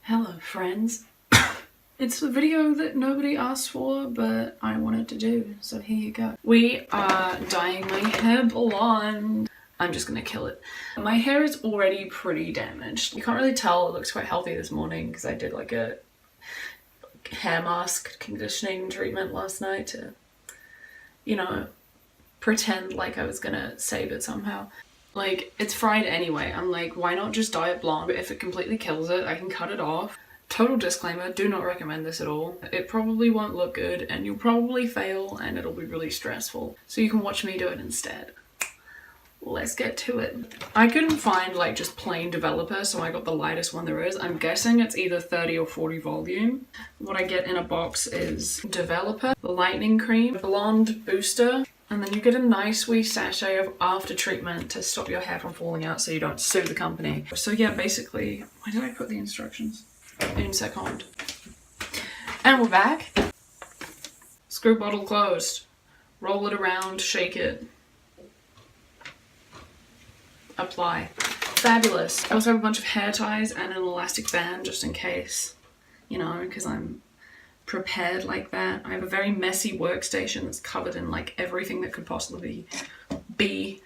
Hello friends. It's a video that nobody asked for, but I wanted to do, so here you go. We are dyeing my hair blonde. I'm just gonna kill it. My hair is already pretty damaged. You can't really tell, it looks quite healthy this morning because I did like a hair mask conditioning treatment last night to, you know, pretend like I was gonna save it somehow. Like, it's fried anyway. I'm like, why not just dye it blonde? But if it completely kills it, I can cut it off. Total disclaimer, do not recommend this at all. It probably won't look good and you'll probably fail and it'll be really stressful. So you can watch me do it instead. Let's get to it. I couldn't find like just plain developer, so I got the lightest one there is. I'm guessing it's either 30 or 40 volume. What I get in a box is developer, the lightening cream, blonde booster, and then you get a nice wee sachet of after treatment to stop your hair from falling out so you don't sue the company. So yeah, basically, where did I put the instructions? Une second. And we're back. Screw bottle closed. Roll it around, shake it. Apply. Fabulous. I also have a bunch of hair ties and an elastic band just in case, you know, because I'm prepared like that. I have a very messy workstation that's covered in like everything that could possibly be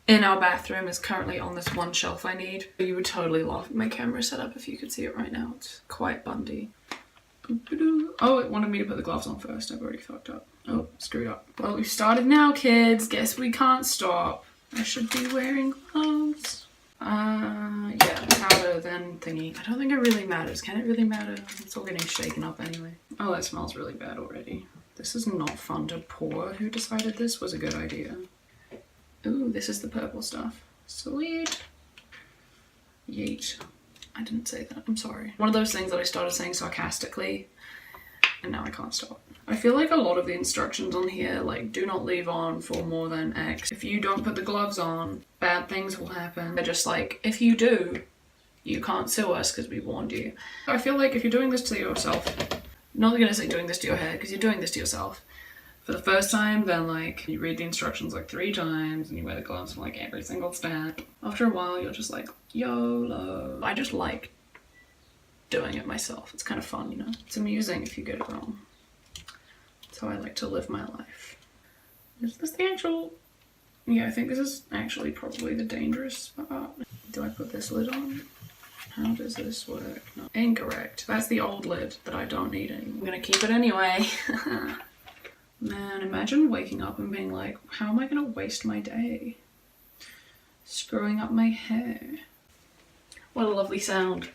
in our bathroom is currently on this one shelf I need. You would totally laugh at my camera setup if you could see it right now. It's quite Bundy. Oh, it wanted me to put the gloves on first. I've already fucked up. Oh, screwed up. Well, we started now, kids. Guess we can't stop. I should be wearing gloves. Yeah, powder then thingy. I don't think it really matters. Can it really matter? It's all getting shaken up anyway. Oh, that smells really bad already. This is not fun to pour. Who decided this was a good idea? Ooh, this is the purple stuff. Sweet. Yeet. I didn't say that. I'm sorry. One of those things that I started saying sarcastically, and now I can't stop. I feel like a lot of the instructions on here, like, do not leave on for more than X. If you don't put the gloves on, bad things will happen. They're just like, if you do, you can't sue us because we warned you. I feel like if you're doing this to yourself, not gonna say doing this to your hair, because you're doing this to yourself. For the first time, then like, you read the instructions like 3 times and you wear the gloves for like every single step. After a while, you're just like, YOLO. I just like doing it myself. It's kind of fun, you know? It's amusing if you get it wrong. That's how I like to live my life. Is this the actual... Yeah, I think this is actually probably the dangerous part. Do I put this lid on? How does this work? No. Incorrect. That's the old lid that I don't need anymore. I'm gonna keep it anyway. Man, imagine waking up and being like, how am I gonna waste my day? Screwing up my hair. What a lovely sound.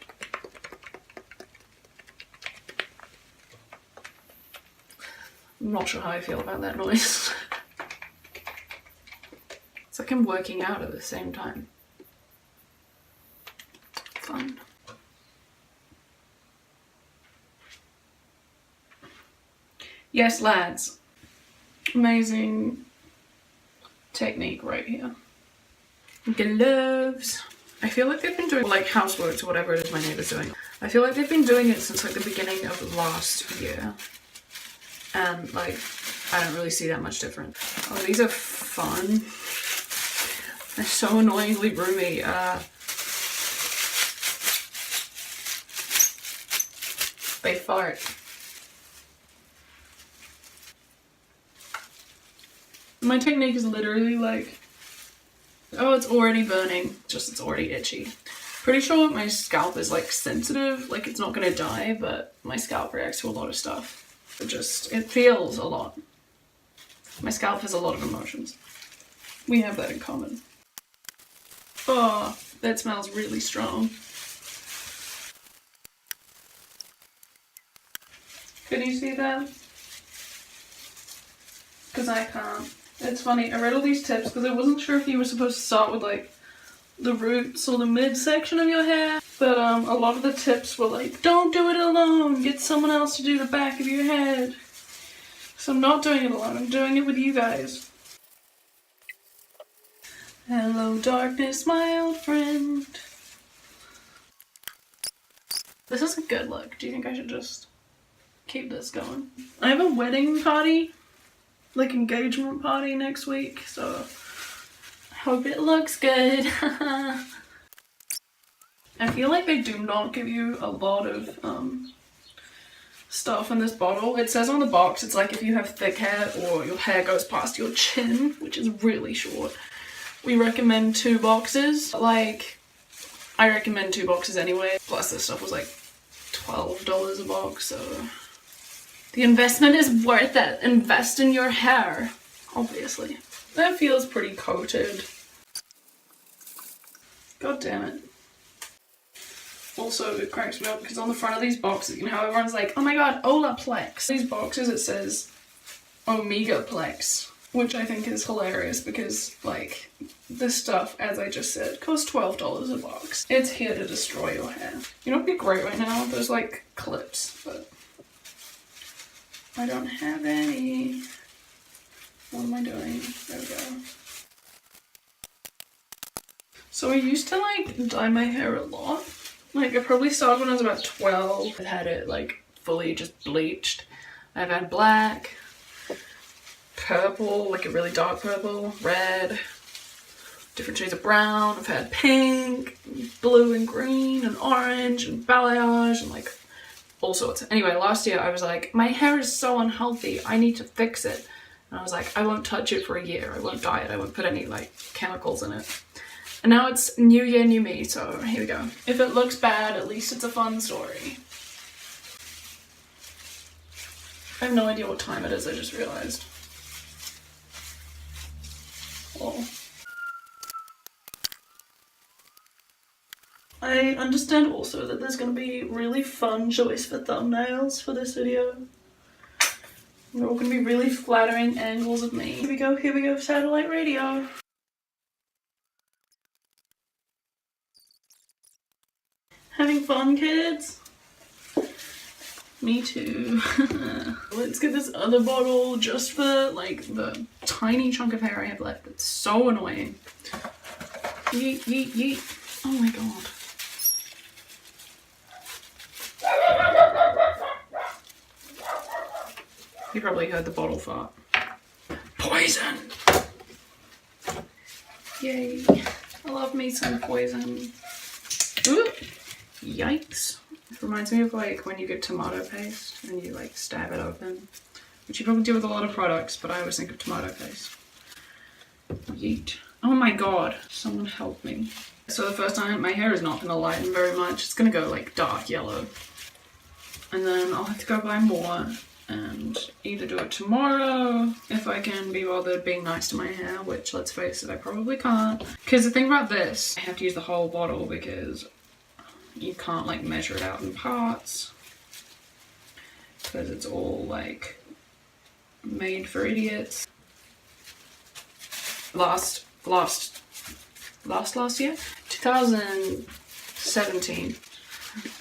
I'm not sure how I feel about that noise. It's like I'm working out at the same time. Fun. Yes, lads. Amazing technique right here. Gloves. I feel like they've been doing like housework or whatever it is my neighbor's doing. I feel like they've been doing it since like the beginning of last year. And like, I don't really see that much different. Oh, these are fun. They're so annoyingly roomy. They fart. My technique is literally like, oh, it's already burning. Just it's already itchy. Pretty sure my scalp is like sensitive, like it's not gonna die, but my scalp reacts to a lot of stuff. It feels a lot. My scalp has a lot of emotions. We have that in common. Oh, that smells really strong. Can you see that? Because I can't. It's funny, I read all these tips because I wasn't sure if you were supposed to start with like the roots or the midsection of your hair, but a lot of the tips were like, don't do it alone, get someone else to do the back of your head. So I'm not doing it alone, I'm doing it with you guys. Hello darkness, my old friend. This is a good look. Do you think I should just keep this going? I have a wedding party, like engagement party next week, so I hope it looks good. I feel like they do not give you a lot of stuff in this bottle. It says on the box it's like if you have thick hair or your hair goes past your chin, which is really short, we recommend 2 boxes. Like, I recommend 2 boxes anyway. Plus this stuff was like $12 a box, so the investment is worth it. Invest in your hair, obviously. That feels pretty coated. God damn it. Also, it cracks me up because on the front of these boxes, you know how everyone's like, oh my god, Olaplex. These boxes it says Omegaplex, which I think is hilarious because, like, this stuff, as I just said, costs $12 a box. It's here to destroy your hair. You know what would be great right now? There's like clips, but I don't have any. What am I doing? There we go. So I used to like dye my hair a lot. Like, I probably started when I was about 12. I had it like fully just bleached. I've had black, purple, like a really dark purple, red, different shades of brown. I've had pink, blue and green and orange and balayage and like all sorts. Anyway, last year I was like, my hair is so unhealthy, I need to fix it. And I was like, I won't touch it for a year. I won't dye it. I won't put any like chemicals in it. And now it's new year, new me, so here we go. If it looks bad, at least it's a fun story. I have no idea what time it is, I just realized. Oh. I understand also that there's going to be really fun choice for thumbnails for this video. They're all going to be really flattering angles of me. Here we go, satellite radio. Having fun, kids? Me too. Let's get this other bottle just for like the tiny chunk of hair I have left. It's so annoying. Yeet, yeet, yeet. Oh my god. You probably heard the bottle fart. Poison! Yay. I love me some poison. Ooh. Yikes. It reminds me of like when you get tomato paste and you like stab it open. Which you probably do with a lot of products, but I always think of tomato paste. Yeet. Oh my god. Someone help me. So the first time, my hair is not going to lighten very much. It's going to go like dark yellow. And then I'll have to go buy more and either do it tomorrow if I can be bothered being nice to my hair, which let's face it, I probably can't. Because the thing about this, I have to use the whole bottle because you can't like measure it out in parts because it's all like made for idiots. Last year, 2017,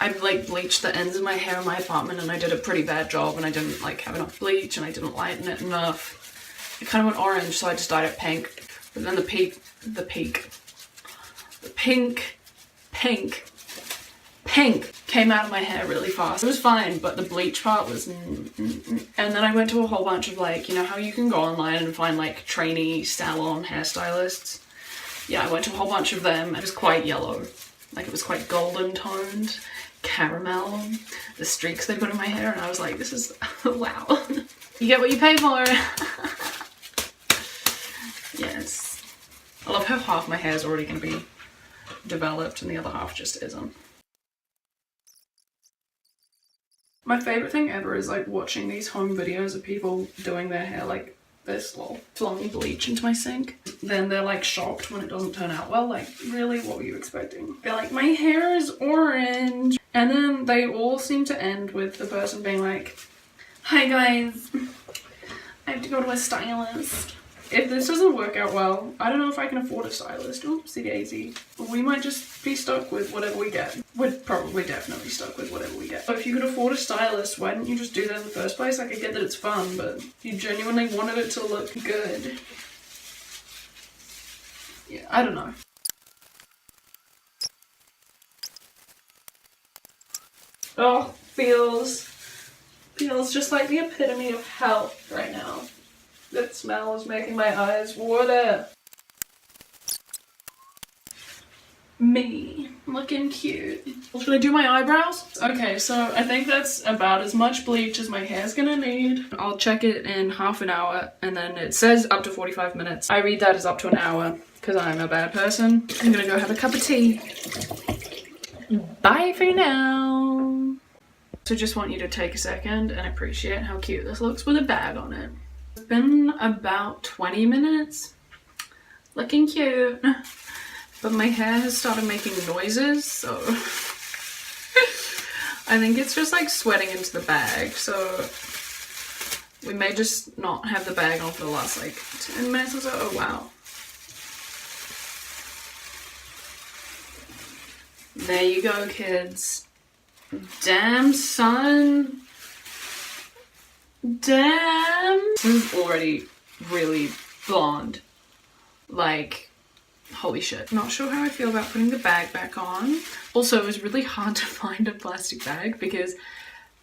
I like bleached the ends of my hair in my apartment and I did a pretty bad job and I didn't like have enough bleach and I didn't lighten it enough. It kind of went orange, so I just dyed it pink. But then the pink came out of my hair really fast. It was fine, but the bleach part was And then I went to a whole bunch of like, you know how you can go online and find like trainee salon hairstylists? Yeah, I went to a whole bunch of them. It was quite yellow. Like it was quite golden toned, caramel, the streaks they put in my hair, and I was like, this is, wow. You get what you pay for. Yes. I love how half my hair is already going to be developed and the other half just isn't. My favourite thing ever is like watching these home videos of people doing their hair like this, lol, flowing bleach into my sink. Then they're like shocked when it doesn't turn out well, like really, what were you expecting? They're like, my hair is orange. And then they all seem to end with the person being like, hi guys, I have to go to a stylist. If this doesn't work out well, I don't know if I can afford a stylist. Oopsie daisy. We might just be stuck with whatever we get. We're probably definitely stuck with whatever we get. But if you could afford a stylist, why didn't you just do that in the first place? Like, I get that it's fun, but you genuinely wanted it to look good. Yeah, I don't know. Oh, feels just like the epitome of hell right now. That smell is making my eyes water. Me. Looking cute. Should I do my eyebrows? Okay, so I think that's about as much bleach as my hair's gonna need. I'll check it in half an hour, and then it says up to 45 minutes. I read that as up to an hour because I'm a bad person. I'm gonna go have a cup of tea. Bye for now. So just want you to take a second and appreciate how cute this looks with a bag on it. It's been about 20 minutes. Looking cute. But my hair has started making noises, so I think it's just like sweating into the bag, so we may just not have the bag on for the last like 10 minutes or so. Oh wow. There you go, kids. Damn, son. Damn. This is already really blonde. Like, holy shit. Not sure how I feel about putting the bag back on. Also, it was really hard to find a plastic bag because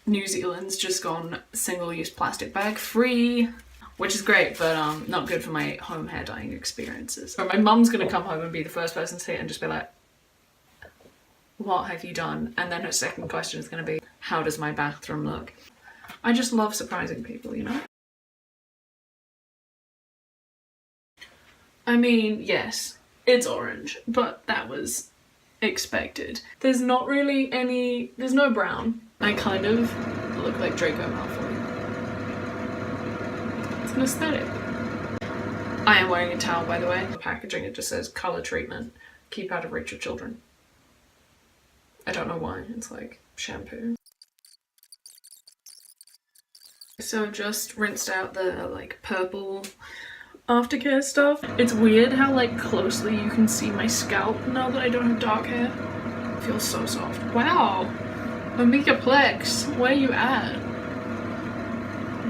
New Zealand's just gone single-use plastic bag free, which is great, but not good for my home hair dyeing experiences. So my mum's gonna come home and be the first person to see it and just be like, what have you done? And then her second question is going to be, how does my bathroom look? I just love surprising people, you know? I mean, yes, it's orange, but that was expected. There's not really any, there's no brown. I kind of look like Draco Malfoy. It's an aesthetic. I am wearing a towel, by the way. The packaging, it just says color treatment, keep out of reach of children. I don't know why, it's like shampoo. So just rinsed out the like purple aftercare stuff. It's weird how like closely you can see my scalp now that I don't have dark hair. It feels so soft. Wow, Omegaplex, where you at?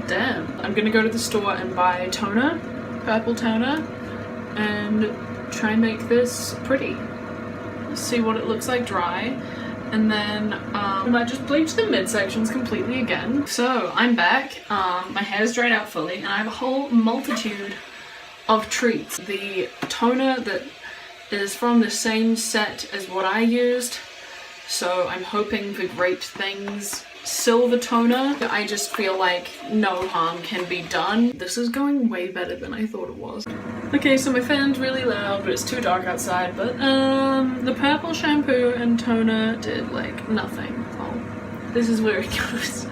Damn. I'm gonna go to the store and buy toner, purple toner, and try and make this pretty. See what it looks like dry. And then I might just bleach the midsections completely again. So I'm back, my hair's dried out fully, and I have a whole multitude of treats. The toner that is from the same set as what I used, so I'm hoping for great things. Silver toner, I just feel like no harm can be done. This is going way better than I thought it was. Okay, so my fan's really loud, but it's too dark outside, but the purple shampoo and toner did like nothing. Oh, this is where it goes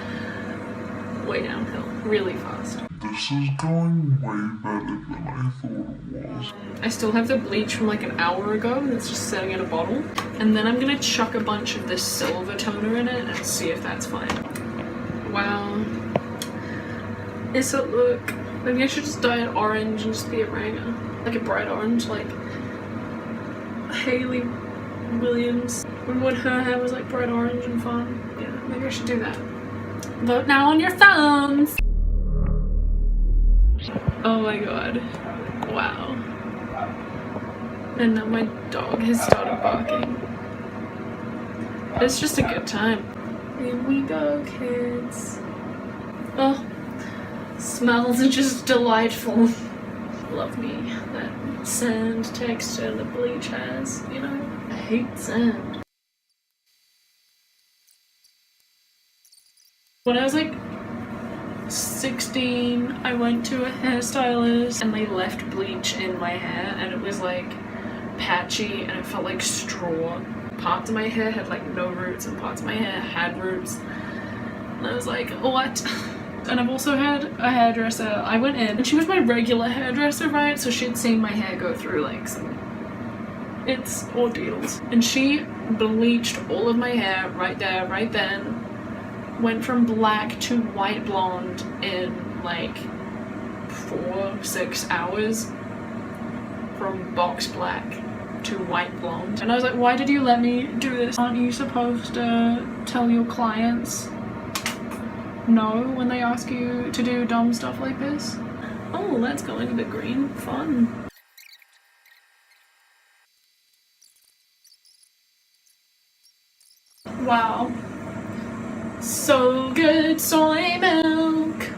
way downhill really fast. This is going way better than I thought it was. I still have the bleach from like an hour ago that's just sitting in a bottle. And then I'm gonna chuck a bunch of this silver toner in it and see if that's fine. Wow. Is it look? Maybe I should just dye it orange and just be a ranger. Like a bright orange, like Hayley Williams. Remember when her hair was like bright orange and fun? Yeah, maybe I should do that. Vote now on your phones! Oh my god. Wow. And now my dog has started barking. It's just a good time. Here we go, kids. Oh, smells are just delightful. Love me that sand texture the bleach has, you know? I hate sand. When I was like 16, I went to a hairstylist and they left bleach in my hair and it was like patchy and it felt like straw. Parts of my hair had like no roots and parts of my hair had roots. And I was like, what? And I've also had a hairdresser. I went in and she was my regular hairdresser, right? So she'd seen my hair go through like it's ordeals. And she bleached all of my hair right there, right then. Went from black to white blonde in like 4-6 hours. From box black to white blonde. And I was like, why did you let me do this? Aren't you supposed to tell your clients no when they ask you to do dumb stuff like this? Oh, that's going a bit green. Fun. Wow. So good soy milk.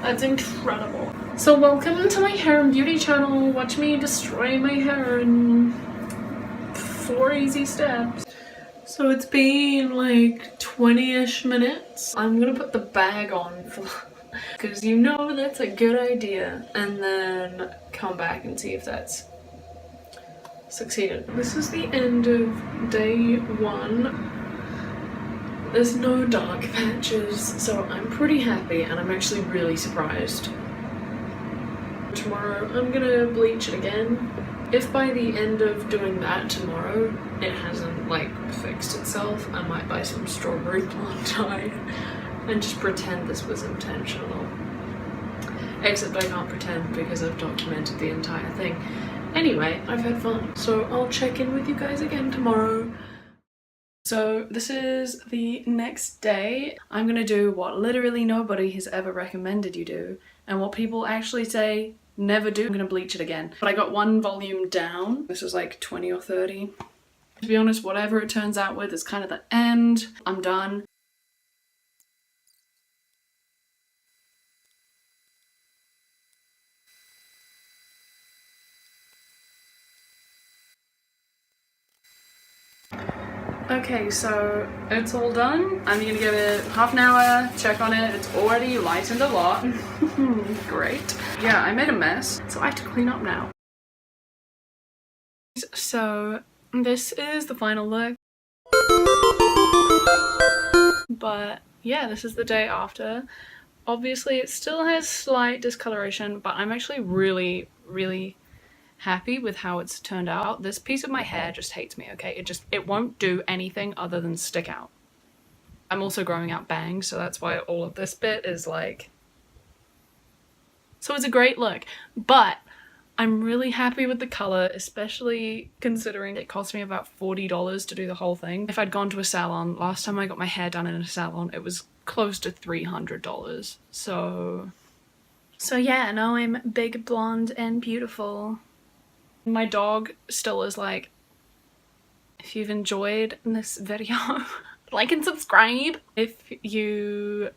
That's incredible. So welcome to my hair and beauty channel. Watch me destroy my hair in 4 easy steps. So it's been like 20-ish minutes. I'm gonna put the bag on for because you know that's a good idea, and then come back and see if that's succeeded. This is the end of day 1. There's no dark patches, so I'm pretty happy, and I'm actually really surprised. Tomorrow I'm gonna bleach it again. If by the end of doing that tomorrow it hasn't like fixed itself, I might buy some strawberry blonde dye and just pretend this was intentional. Except I can't pretend because I've documented the entire thing. Anyway, I've had fun, so I'll check in with you guys again tomorrow. So this is the next day. I'm gonna do what literally nobody has ever recommended you do, and what people actually say never do. I'm gonna bleach it again. But I got 1 volume down. This was like 20 or 30. To be honest, whatever it turns out with is kind of the end. I'm done. Okay, so it's all done. I'm gonna give it half an hour, check on it. It's already lightened a lot. Great. Yeah, I made a mess, so I have to clean up now. So this is the final look. But yeah, this is the day after. Obviously it still has slight discoloration, but I'm actually really happy with how it's turned out. This piece of my hair just hates me, okay? It won't do anything other than stick out. I'm also growing out bangs, so that's why all of this bit is like... So it's a great look, but I'm really happy with the color, especially considering it cost me about $40 to do the whole thing. If I'd gone to a salon, last time I got my hair done in a salon, it was close to $300. So yeah, now I'm big, blonde, and beautiful. My dog still is like, if you've enjoyed this video, like and subscribe. If you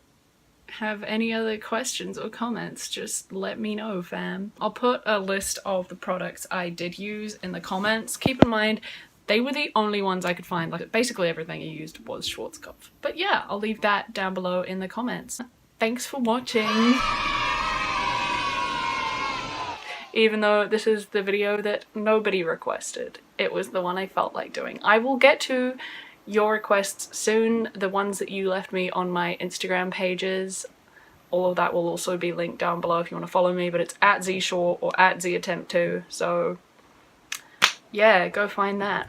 have any other questions or comments, just let me know, fam. I'll put a list of the products I did use in the comments. Keep in mind, they were the only ones I could find. Like basically everything I used was Schwarzkopf. But yeah, I'll leave that down below in the comments. Thanks for watching. Even though this is the video that nobody requested, it was the one I felt like doing. I will get to your requests soon, the ones that you left me on my Instagram pages. All of that will also be linked down below if you want to follow me, but it's at @zshort or at @zattempt2, so yeah, go find that.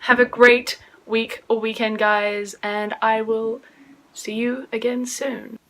Have a great week or weekend, guys, and I will see you again soon.